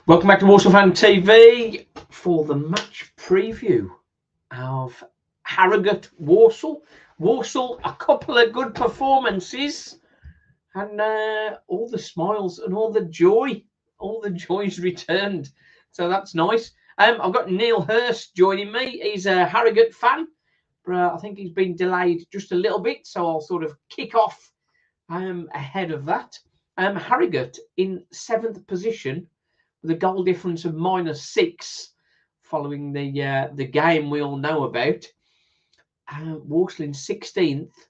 Welcome back to Walsall Fan TV for the match preview of Harrogate Walsall. Walsall, a couple of good performances and all the smiles and all the joy's returned. So that's nice. I've got Neil Hirst joining me. He's a Harrogate fan, but I think he's been delayed just a little bit, so I'll sort of kick off ahead of that. Harrogate in 7th position, with a goal difference of -6 following the game we all know about. Walsall in 16th,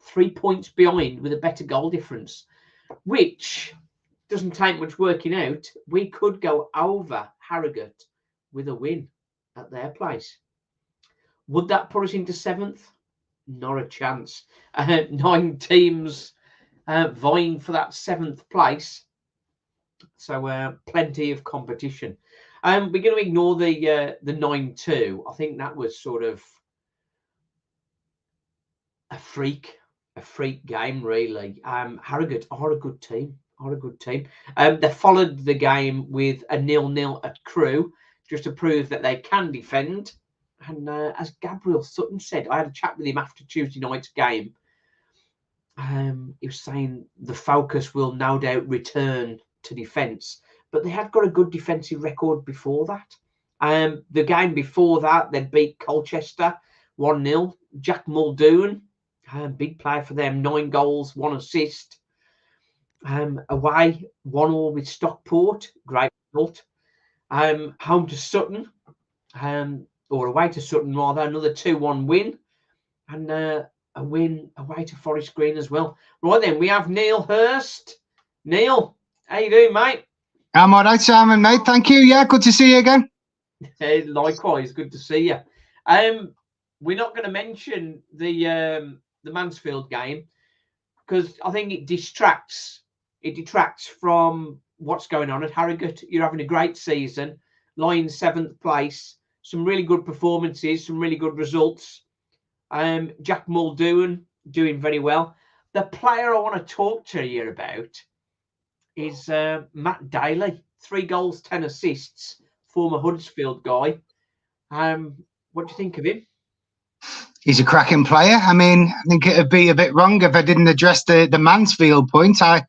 3 points behind with a better goal difference, which doesn't take much working out. We could go over Harrogate with a win at their place. Would that put us into 7th? Not a chance. 9 teams vying for that 7th place. So plenty of competition. We're going to ignore the 9-2. I think that was sort of a freak game, really. Harrogate are a good team. They followed the game with a 0-0 at Crewe, just to prove that they can defend. And as Gabriel Sutton said, I had a chat with him after Tuesday night's game. He was saying the focus will no doubt return to defence, but they had got a good defensive record before that. The game before that, they beat Colchester 1-0. Jack Muldoon, big player for them, 9 goals, 1 assist. Away 1-1 with Stockport, great result. Home to Sutton, or away to Sutton rather, another 2-1 win, and a win away to Forest Green as well. Right then, we have Neil Hirst. Neil, how you doing, mate? I'm all right, Simon, mate. Thank you. Yeah, good to see you again. Likewise, good to see you. We're not going to mention the Mansfield game because I think it detracts from what's going on at Harrogate. You're having a great season, lying 7th place, some really good performances, some really good results. Jack Muldoon doing very well. The player I want to talk to you about is Matt Daly, 3 goals, 10 assists, former Huddersfield guy. What do you think of him? He's a cracking player. I mean, I think it'd be a bit wrong if I didn't address the Mansfield point. I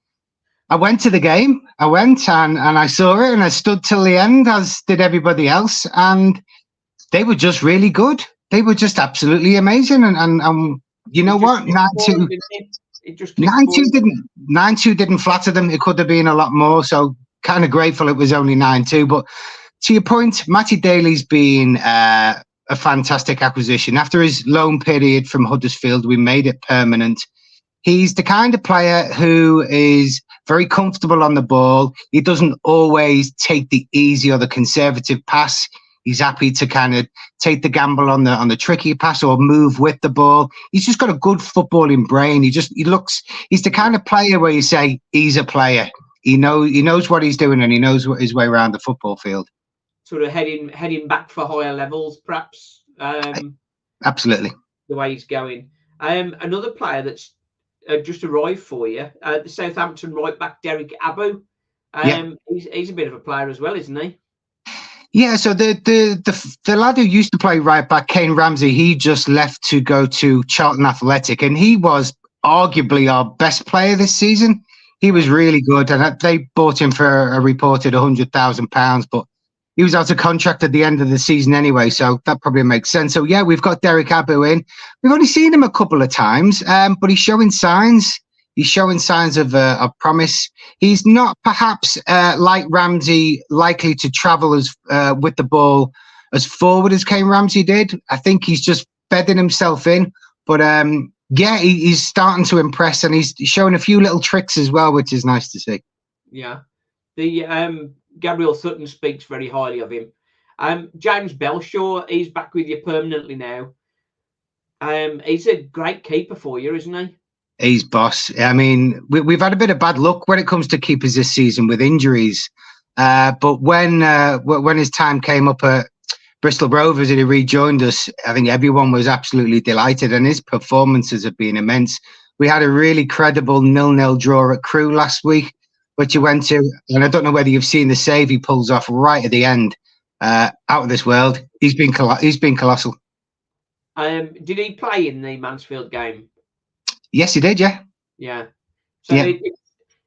went to the game. I went and I saw it and I stood till the end, as did everybody else. And they were just really good. They were just absolutely amazing. And you know what? 9-2 didn't flatter them. It could have been a lot more. So kind of grateful it was only 9-2. But to your point, Matty Daly's been a fantastic acquisition. After his loan period from Huddersfield, we made it permanent. He's the kind of player who is very comfortable on the ball. He doesn't always take the easy or the conservative pass. He's happy to kind of take the gamble on the tricky pass or move with the ball. He's just got a good footballing brain. He's the kind of player where you say he's a player. He knows what he's doing and he knows his way around the football field. Sort of heading back for higher levels, perhaps. Absolutely. The way he's going. Another player that's just arrived for you, the Southampton right back Derek Abu. He's a bit of a player as well, isn't he? Yeah, so the lad who used to play right back, Kane Ramsey, he just left to go to Charlton Athletic, and he was arguably our best player this season. He was really good, and they bought him for a reported £100,000, but he was out of contract at the end of the season anyway, so that probably makes sense. So yeah, we've got Derek Abu in. We've only seen him a couple of times, but he's showing signs. He's showing signs of promise. He's not perhaps like Ramsey likely to travel as with the ball as forward as Kane Ramsey did. I think he's just bedding himself in. But he's starting to impress, and he's showing a few little tricks as well, which is nice to see. Yeah, the Gabriel Sutton speaks very highly of him. James Belshaw, he's back with you permanently now. He's a great keeper for you, isn't he? He's boss. I mean, we've had a bit of bad luck when it comes to keepers this season with injuries. But when his time came up at Bristol Rovers and he rejoined us, I think everyone was absolutely delighted, and his performances have been immense. We had a really credible 0-0 draw at Crewe last week, which he went to, and I don't know whether you've seen the save he pulls off right at the end. Out of this world. He's been colossal. Did he play in the Mansfield game? Yes, he did. Yeah. Yeah. So yeah.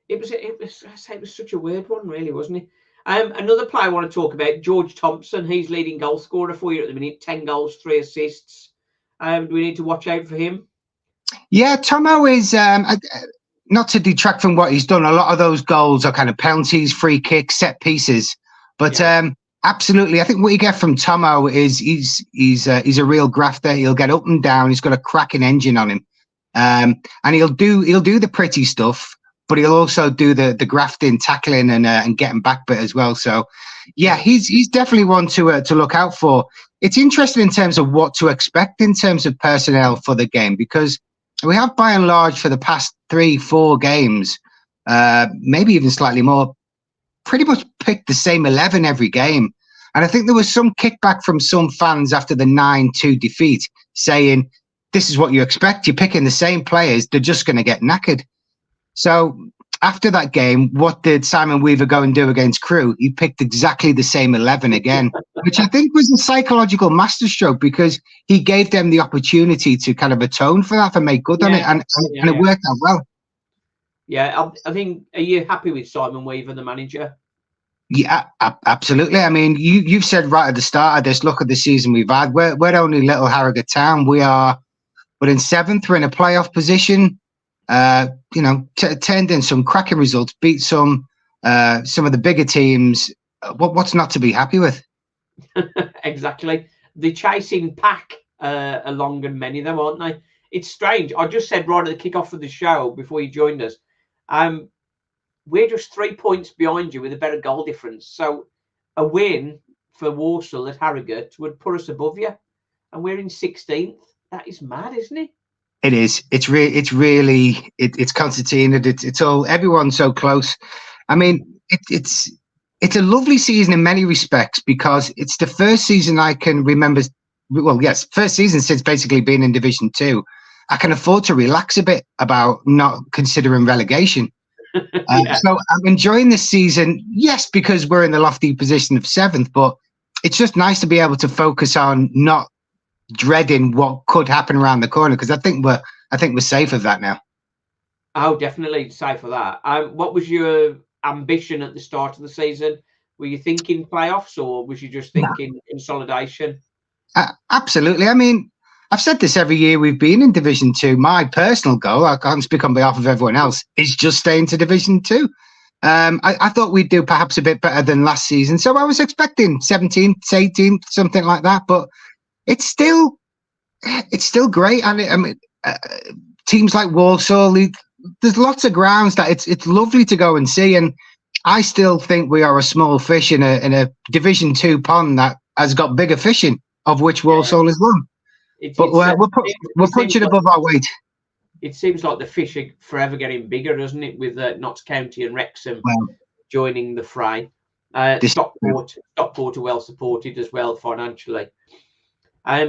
It was such a weird one, really, wasn't it? Another player I want to talk about, George Thompson. He's leading goal scorer for you at the minute, 10 goals, 3 assists. Do we need to watch out for him? Yeah, Tomo is, not to detract from what he's done, a lot of those goals are kind of penalties, free kicks, set pieces. But absolutely, I think what you get from Tomo is he's a real grafter. He'll get up and down. He's got a cracking engine on him. And he'll do the pretty stuff, but he'll also do the grafting, tackling, and getting back bit as well. So, yeah, he's definitely one to look out for. It's interesting in terms of what to expect in terms of personnel for the game, because we have, by and large, for the past 3-4 games, maybe even slightly more, pretty much picked the same 11 every game. And I think there was some kickback from some fans after the 9-2 defeat, saying, this is what you expect. You're picking the same players. They're just going to get knackered. So after that game, what did Simon Weaver go and do against Crewe? He picked exactly the same 11 again, which I think was a psychological masterstroke, because he gave them the opportunity to kind of atone for that, to make good on it. And it worked out well. Yeah, I think, are you happy with Simon Weaver, the manager? Yeah, absolutely. I mean, you've said right at the start of this, look at the season we've had. We're only little Harrogate town. We're in 7th. We're in a playoff position. Turned in some cracking results, beat some of the bigger teams. What's not to be happy with? Exactly. The chasing pack are longer than many of them, aren't they? It's strange. I just said right at the kickoff of the show before you joined us, we're just 3 points behind you with a better goal difference. So a win for Walsall at Harrogate would put us above you, and we're in 16th. That is mad, isn't it? It is. It's Constantine. It's all, everyone's so close. I mean, it's a lovely season in many respects, because it's the first season I can remember. Well, yes, first season since basically being in Division 2. I can afford to relax a bit about not considering relegation. So I'm enjoying this season, yes, because we're in the lofty position of 7th, but it's just nice to be able to focus on not dreading what could happen around the corner, because I think we're safe of that now. Oh, definitely safe for that. What was your ambition at the start of the season? Were you thinking playoffs, or was you just thinking consolidation? Absolutely. I mean, I've said this every year we've been in Division 2. My personal goal, I can't speak on behalf of everyone else, is just staying to Division 2. I thought we'd do perhaps a bit better than last season, so I was expecting 17th, 18th, something like that. But it's still great. And I mean, teams like Walsall, there's lots of grounds that it's lovely to go and see. And I still think we are a small fish in a Division 2 pond that has got bigger fishing, of which Walsall is one. But we're punching above our weight. It seems like the fish are forever getting bigger, doesn't it? With Notts County and Wrexham joining the fray. Stockport are well supported as well financially.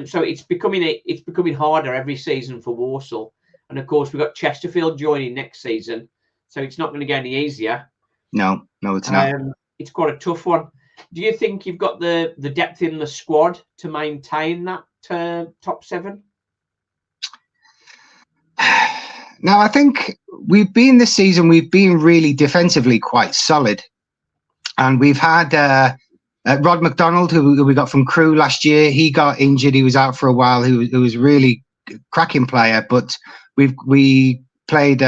So it's becoming harder every season for Walsall, and of course we've got Chesterfield joining next season, so it's not going to get any easier. No, it's not. It's quite a tough one. Do you think you've got the depth in the squad to maintain that top 7? Now, I think this season we've been really defensively quite solid, and we've had Rod McDonald, who we got from Crewe last year. He got injured. He was out for a while. He was a really cracking player. But we played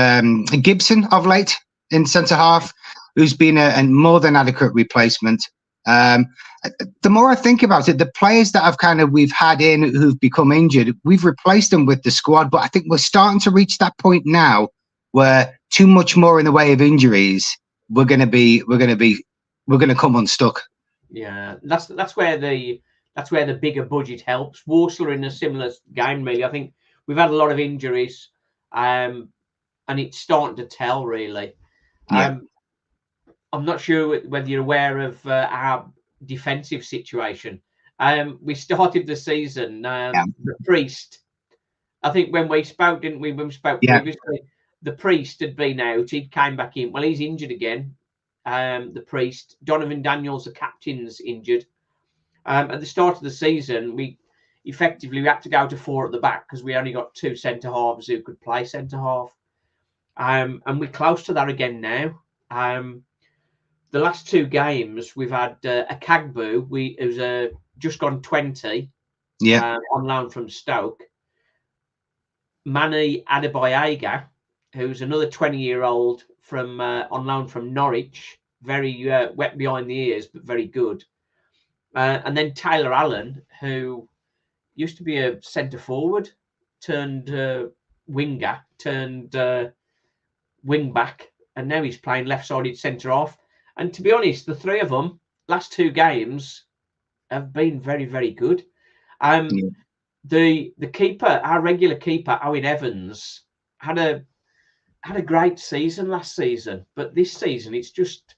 Gibson of late in centre half, who's been a more than adequate replacement. The more I think about it, the players that we've had in who've become injured, we've replaced them with the squad. But I think we're starting to reach that point now where too much more in the way of injuries, we're going to come unstuck. Yeah, that's where the bigger budget helps. Walsall are in a similar game, really. I think we've had a lot of injuries, and it's starting to tell, really. Yeah. I'm not sure whether you're aware of our defensive situation. We started the season. The Priest, I think when we spoke, didn't we? When we spoke previously, the Priest had been out. He came back in. Well, he's injured again. the priest. Donovan Daniels, the captain's injured. At the start of the season, we had to go to 4 at the back because we only got 2 centre halves who could play centre half. And we're close to that again now. The last 2 games, we've had a Kagbu, who's just gone 20, on loan from Stoke. Manny Adebayaga, who's another 20-year-old from on loan from Norwich, very wet behind the ears, but very good. And then Taylor Allen, who used to be a centre forward, turned winger, turned wing back, and now he's playing left-sided centre half. And to be honest, the 3 of them, last 2 games, have been very, very good. The keeper, our regular keeper, Owen Evans, had a great season last season, but this season it's just,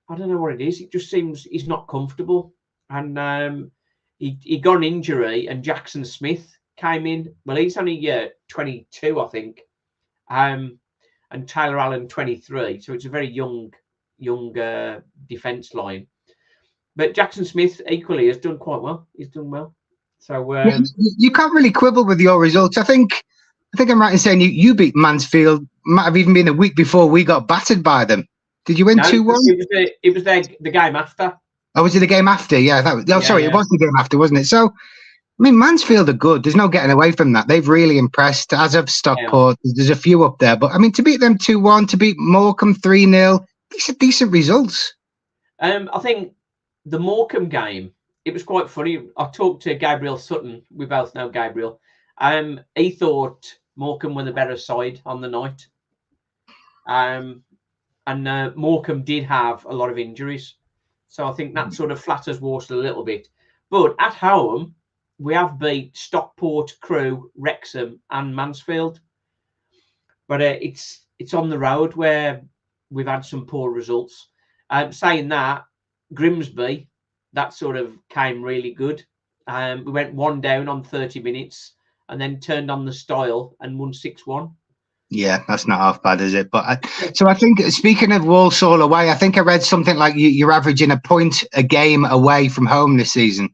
I don't know what it is. It just seems he's not comfortable, and he got an injury, and Jackson Smith came in. Well, he's only 22, I think, and Taylor Allen 23, so it's a very young defence line. But Jackson Smith equally has done quite well. He's done well. So you can't really quibble with your results. I think I'm right in saying you beat Mansfield. Might have even been a week before we got battered by them. Did you win 2-1? It was the game after. Oh, was it the game after? Yeah, that was. Oh, sorry, it was the game after, wasn't it? So, I mean, Mansfield are good. There's no getting away from that. They've really impressed. As of Stockport, there's a few up there, but I mean, to beat them 2-1, to beat Morecambe 3-0, these are decent results. I think the Morecambe game, it was quite funny. I talked to Gabriel Sutton. We both know Gabriel. He thought Morecambe were the better side on the night. And Morecambe did have a lot of injuries. So I think that sort of flatters Walsall a little bit. But at home, we have beat Stockport, Crewe, Wrexham and Mansfield. But it's on the road where we've had some poor results. Saying that, Grimsby, that sort of came really good. We went 1 down on 30 minutes and then turned on the style and won 6-1. Yeah, that's not half bad, is it? But I think, speaking of Walsall away, I think I read something like you're averaging a point a game away from home this season.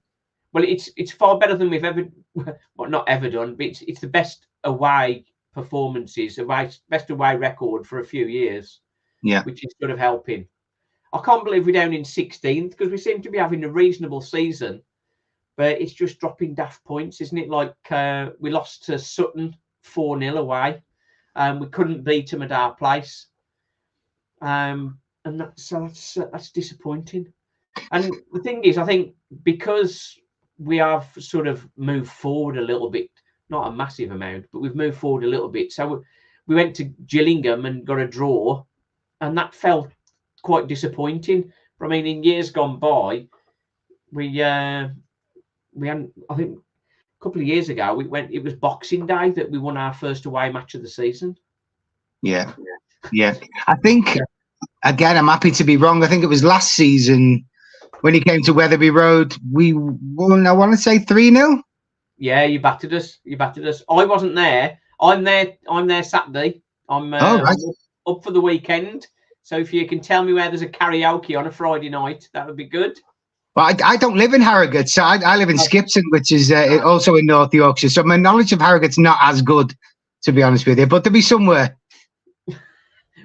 Well, it's far better than we've ever, well, not ever done, but it's the best away performances, best away record for a few years. Yeah, which is sort of helping. I can't believe we're down in 16th because we seem to be having a reasonable season, but it's just dropping daft points, isn't it? Like we lost to Sutton 4-0 away. We couldn't beat them at our place, and that's disappointing. And the thing is, I think because we have sort of moved forward a little bit, not a massive amount, but we've moved forward a little bit. So we went to Gillingham and got a draw, and that felt quite disappointing. I mean, in years gone by, we hadn't. I think a couple of years ago, it was Boxing Day that we won our first away match of the season. Yeah. I think, again, I'm happy to be wrong. I think it was last season when he came to Wetherby Road, we won, I want to say 3-0. Yeah, you battered us. I wasn't there. I'm there Saturday. I'm right. up for the weekend. So if you can tell me where there's a karaoke on a Friday night, that would be good. Well, I don't live in Harrogate, so I live in Skipton, which is also in North Yorkshire. So my knowledge of Harrogate's not as good, to be honest with you, but there'll be somewhere.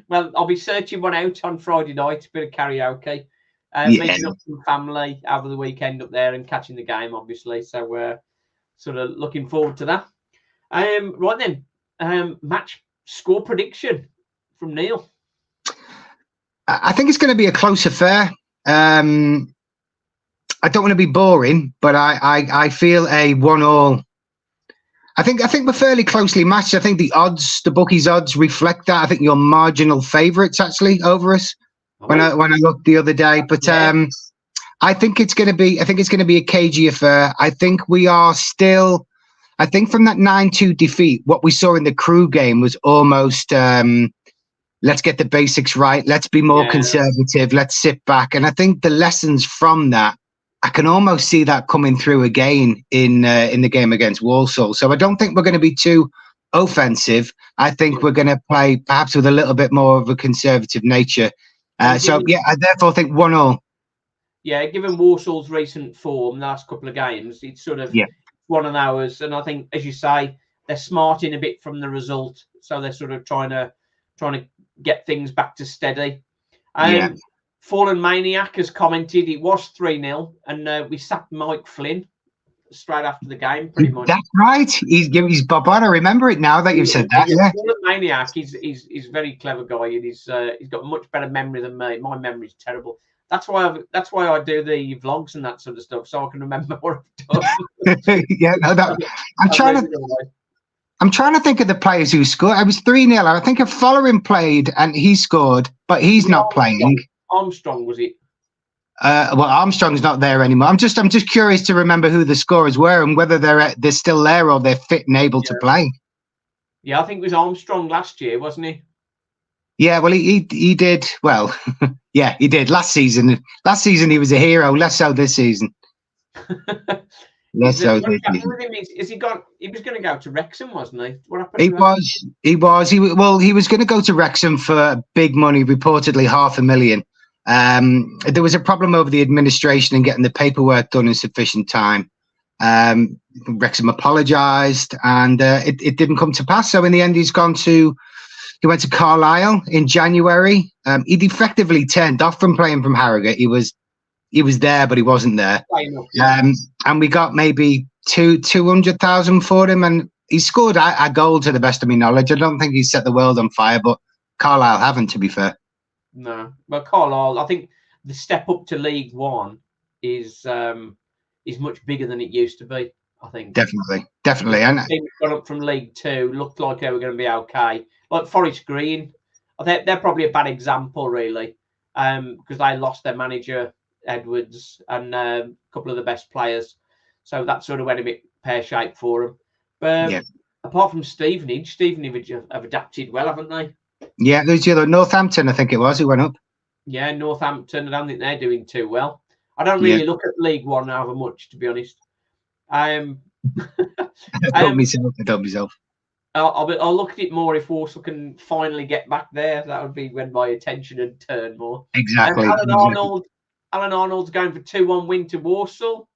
Well, I'll be searching one out on Friday night, a bit of karaoke, meeting up some family over the weekend up there and catching the game, obviously. So we're sort of looking forward to that. Right then, match score prediction from Neil. I think it's going to be a close affair. I don't want to be boring, but I feel a 1-1. I think we're fairly closely matched. I think the bookies' odds reflect that. I think you're marginal favourites actually over us when I looked the other day. But I think it's going to be a cagey affair. I think we are still. I think from that 9-2 defeat, what we saw in the Crewe game was almost. Let's get the basics right. Let's be more conservative. Let's sit back. And I think the lessons from that, I can almost see that coming through again in the game against Walsall. So I don't think we're going to be too offensive. I think we're going to play perhaps with a little bit more of a conservative nature. So yeah, I therefore think 1-1. Yeah, given Walsall's recent form, the last couple of games, it's sort of one of ours. And I think, as you say, they're smarting a bit from the result, so they're sort of trying to get things back to steady. Fallen Maniac has commented it was 3-0, and we sacked Mike Flynn straight after the game, pretty much. That's right. He's Bob on. I remember it now that you've said that. Yeah. Fallen Maniac, he's a very clever guy, and he's got much better memory than me. My memory's terrible. That's why I do the vlogs and that sort of stuff, so I can remember what I've done. Yeah, no, I'm trying to think of the players who scored. I was 3-0. I think a following played and he scored, but he's not playing. Armstrong, was it? Well, Armstrong's not there anymore. I'm just curious to remember who the scorers were and whether they're still there or they're fit and able to play. Yeah, I think it was Armstrong last year, wasn't he? Yeah, well, he did well. Yeah, he did last season. Last season he was a hero. Less so this season. Less so this season. He was going to go to Wrexham, wasn't he? What happened? He was. He was going to go to Wrexham for big money, reportedly $500,000. There was a problem over the administration and getting the paperwork done in sufficient time. Wrexham apologised, and it didn't come to pass. So in the end, he went to Carlisle in January. He'd effectively turned off from playing from Harrogate. He was there, but he wasn't there. And we got maybe 200,000 for him, and he scored a goal to the best of my knowledge. I don't think he set the world on fire, but Carlisle haven't, to be fair. No, but Carlisle, I think the step up to League One is much bigger than it used to be. I think definitely, and teams got up from League Two, looked like they were going to be okay. Like Forest Green, they're probably a bad example, really, because they lost their manager Edwards and a couple of the best players, so that sort of went a bit pear-shaped for them. But apart from Stevenage have adapted well, haven't they? Yeah, there's the other Northampton, I think it was, who went up. Yeah, Northampton. I don't think they're doing too well. I don't really look at League One over much, to be honest. I don't myself. I'll look at it more if Walsall can finally get back there. That would be when my attention would turn more. Exactly. Alan Arnold's going for 2-1 win to Walsall.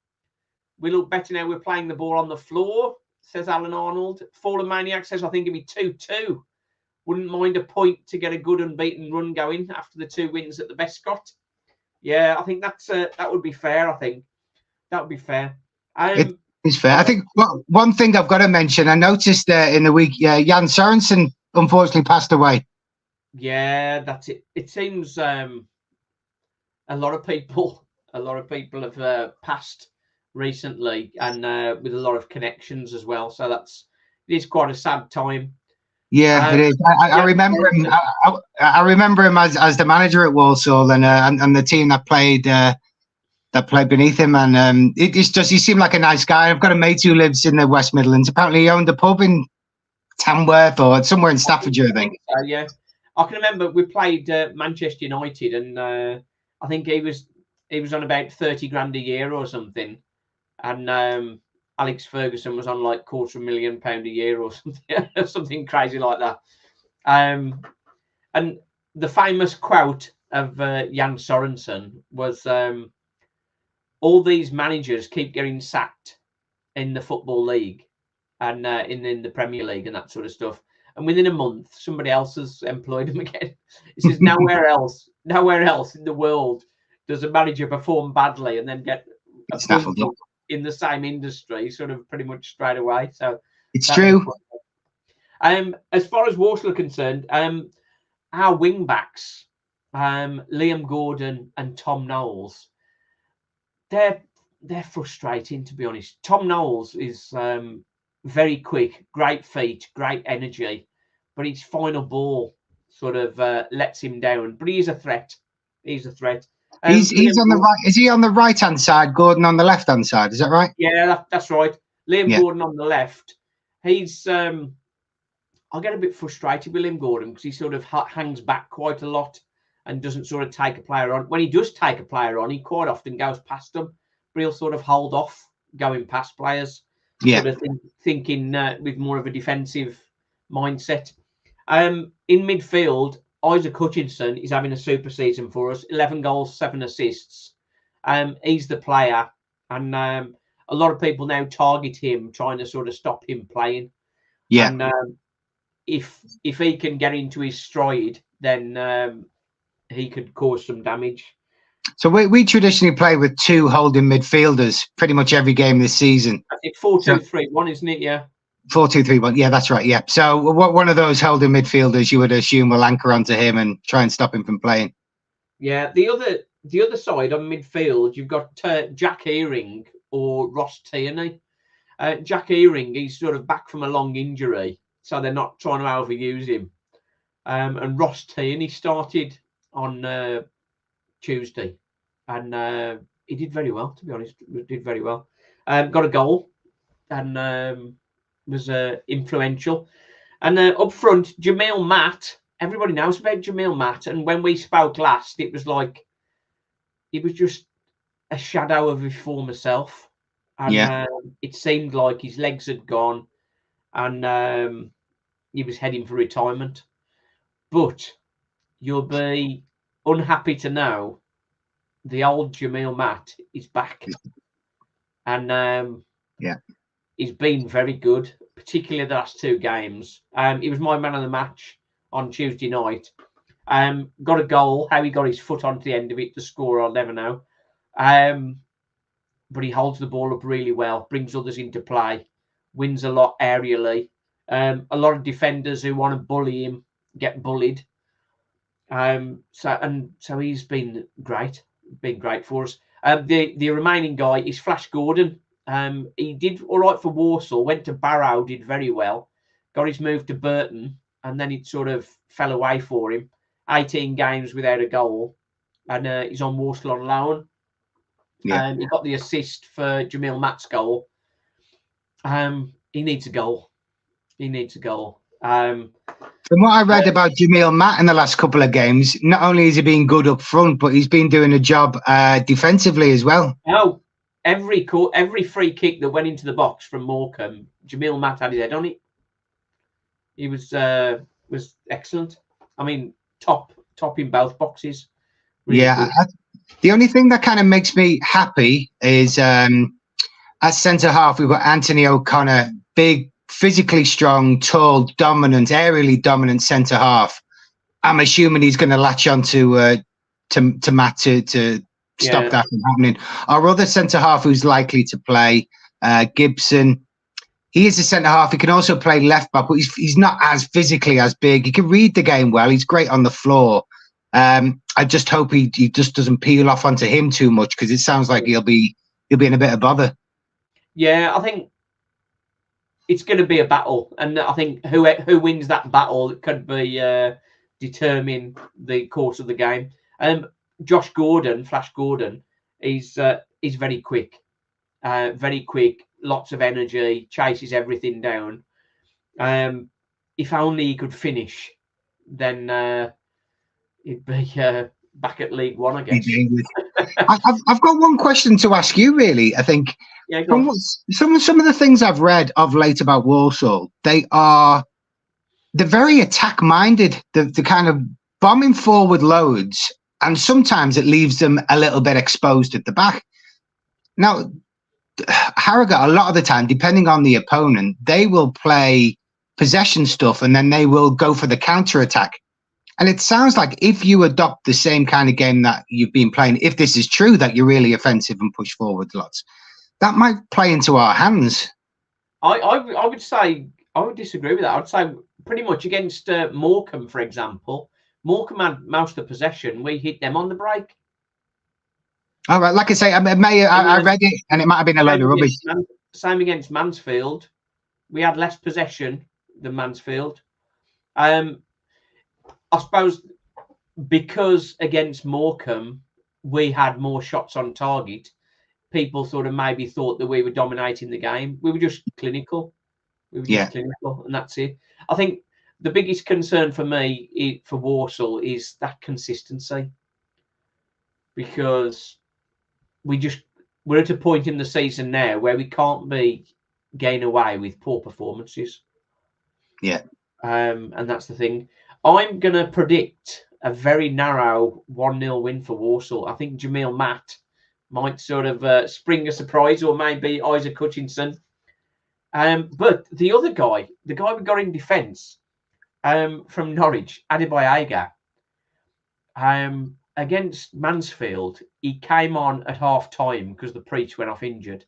We look better now. We're playing the ball on the floor, says Alan Arnold. Fallen Maniac says, I think it'd be 2-2. Wouldn't mind a point to get a good unbeaten run going after the 2 wins at the Bescott. Yeah, I think that would be fair. I think that would be fair. It is fair. I think one thing I've got to mention, I noticed in the week, Jan Sorensen unfortunately passed away. Yeah, that's it. It seems a lot of people have passed recently, and with a lot of connections as well. So it is quite a sad time. Yeah, it is. I remember him. I remember him as the manager at Walsall and the team that played beneath him. And he seemed like a nice guy. I've got a mate who lives in the West Midlands. Apparently, he owned a pub in Tamworth or somewhere in Staffordshire, I think. Yeah, I can remember we played Manchester United, and I think he was on about 30 grand a year or something, and Alex Ferguson was on like £250,000 a year or something, something crazy like that. And the famous quote of Jan Sorensen was, all these managers keep getting sacked in the Football League and in the Premier League and that sort of stuff. And within a month, somebody else has employed him again. He says nowhere else in the world does a manager perform badly and then get appointed in the same industry sort of pretty much straight away. So it's true. As far as Walsall are concerned, our wing backs, Liam Gordon and Tom Knowles, they're frustrating, to be honest. Tom Knowles is very quick, great feet, great energy, but his final ball sort of lets him down. But he is a threat. He's a threat. He's on the right. Is he on the right hand side? Gordon on the left hand side. Is that right? Yeah, that's right. Liam Gordon on the left. He's. I get a bit frustrated with Liam Gordon because he sort of hangs back quite a lot and doesn't sort of take a player on. When he does take a player on, he quite often goes past them, but he'll sort of hold off going past players. Yeah. Sort of thinking with more of a defensive mindset. In midfield, Isaac Hutchinson is having a super season for us. 11 goals, 7 assists. He's the player, and a lot of people now target him, trying to sort of stop him playing. Yeah. And if he can get into his stride, then he could cause some damage. So we traditionally play with 2 holding midfielders pretty much every game this season. I think 4-2-3-1, isn't it? Yeah. 4-2-3-1. Yeah, that's right. Yeah. So one of those holding midfielders, you would assume, will anchor onto him and try and stop him from playing. Yeah. The other side on midfield, you've got Jack Earing or Ross Tierney. Jack Earing, he's sort of back from a long injury, so they're not trying to overuse him. And Ross Tierney started on Tuesday, and he did very well. To be honest, he did very well. Got a goal, and was influential. And up front, Jamil Matt. Everybody knows about Jamil Matt, and when we spoke last, it was like he was just a shadow of his former self. And it seemed like his legs had gone, and he was heading for retirement. But you'll be unhappy to know the old Jamil Matt is back, and he's been very good, particularly the last 2 games. He was my man of the match on Tuesday night. Got a goal. How he got his foot onto the end of it to score, I'll never know. But he holds the ball up really well, brings others into play, wins a lot aerially. A lot of defenders who want to bully him get bullied. So he's been great for us. The remaining guy is Flash Gordon. He did all right for Walsall, went to Barrow, did very well, got his move to Burton, and then it sort of fell away for him. 18 games without a goal, and he's on Walsall on loan. He got the assist for Jamil Matt's goal. He needs a goal. From what I read about Jamil Matt in the last couple of games, not only has he been good up front, but he's been doing a job defensively as well. Oh, every free kick that went into the box from Morecambe, Jamil Matt had his head on it. He was excellent. I mean, top in both boxes. Really the only thing that kind of makes me happy is at centre half we've got Anthony O'Connor, big, physically strong, tall, dominant, aerially dominant centre half. I'm assuming he's going to latch on to Matt to stop that from happening. Our other centre half who's likely to play, Gibson. He is a centre half. He can also play left back, but he's not as physically as big. He can read the game well. He's great on the floor. I just hope he just doesn't peel off onto him too much, because it sounds like he'll be in a bit of bother. Yeah, I think it's going to be a battle, and I think who wins that battle could be determine the course of the game. Josh Gordon, Flash Gordon, he's very quick, lots of energy, chases everything down. If only he could finish, then he'd be back at League One, I guess. I've got one question to ask you, really. I think from some of the things I've read of late about Walsall, they're very attack-minded. The kind of bombing forward loads, and sometimes it leaves them a little bit exposed at the back. Now, Harrogate, a lot of the time, depending on the opponent, they will play possession stuff and then they will go for the counter-attack. And it sounds like if you adopt the same kind of game that you've been playing, if this is true, that you're really offensive and push forward lots, that might play into our hands. I would say, I would disagree with that. I'd say pretty much against Morecambe, for example. Morecambe had most of the possession. We hit them on the break. All right, like I say, I read it, and it might have been a load of rubbish. Same against Mansfield. We had less possession than Mansfield. I suppose because against Morecambe, we had more shots on target, people sort of maybe thought that we were dominating the game. We were just clinical. Clinical, and that's it. I think the biggest concern for me for Walsall is that consistency, because we're at a point in the season now where we can't be getting away with poor performances. Yeah. And that's the thing. I'm going to predict a very narrow 1-0 win for Walsall. I think Jamil Matt might sort of spring a surprise, or maybe Isaac Hutchinson. But the other guy, the guy we got in defence from Norwich, Adebayo, against Mansfield, he came on at half time because the Preach went off injured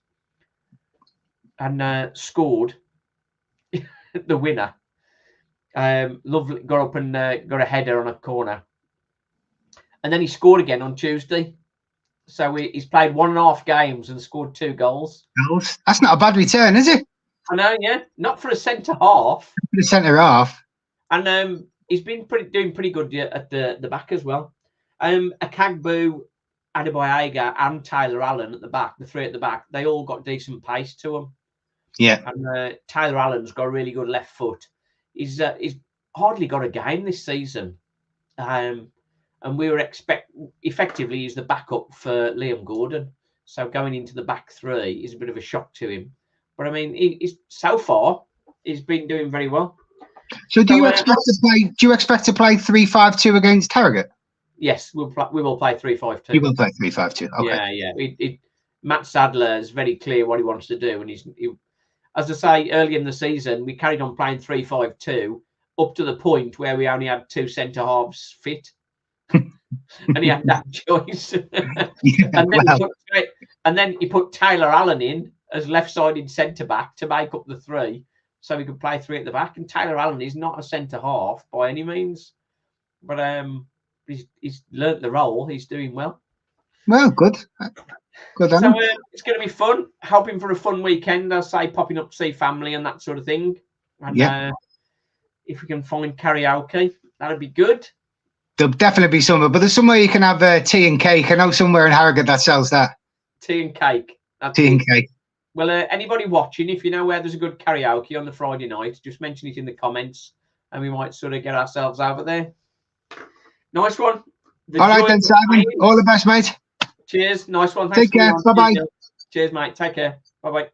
and scored the winner. Lovely, got up and got a header on a corner. And then he scored again on Tuesday. So he's played 1.5 games and scored 2 goals. That's not a bad return, is it? I know, yeah. Not for a centre-half. For a centre-half. And he's been doing pretty good at the back as well. Akagbu, Adebayo, and Tyler Allen at the back, the 3 at the back, they all got decent pace to them. Yeah. And Tyler Allen's got a really good left foot. He's hardly got a game this season. And we were effectively he's the backup for Liam Gordon. So going into the back 3 is a bit of a shock to him. But I mean, he's so far he's been doing very well. So do you expect to play? Do you expect to play 3-5-2 against Harrogate? Yes, we will play 3-5-2. You will play 3-5-2. Okay. Yeah. Matt Sadler is very clear what he wants to do, and he, as I say, early in the season we carried on playing 3-5-2 up to the point where we only had 2 centre halves fit. And he had that choice. And then he put Tyler Allen in as left-sided centre-back to make up the 3, so he could play 3 at the back. And Tyler Allen is not a centre-half by any means, but he's learnt the role. He's doing well. Well, good. Good. So it's going to be fun. Hoping for a fun weekend. I say popping up to see family and that sort of thing. And if we can find karaoke, that'd be good. There'll definitely be somewhere, but there's somewhere you can have tea and cake. I know somewhere in Harrogate that sells that. Tea and cake. Tea and cake. Well, anybody watching, if you know where there's a good karaoke on the Friday night, just mention it in the comments and we might sort of get ourselves over there. Nice one. All right then, Simon. All the best, mate. Cheers. Nice one. Thanks. Take care. Bye-bye. Cheers, mate. Take care. Bye-bye.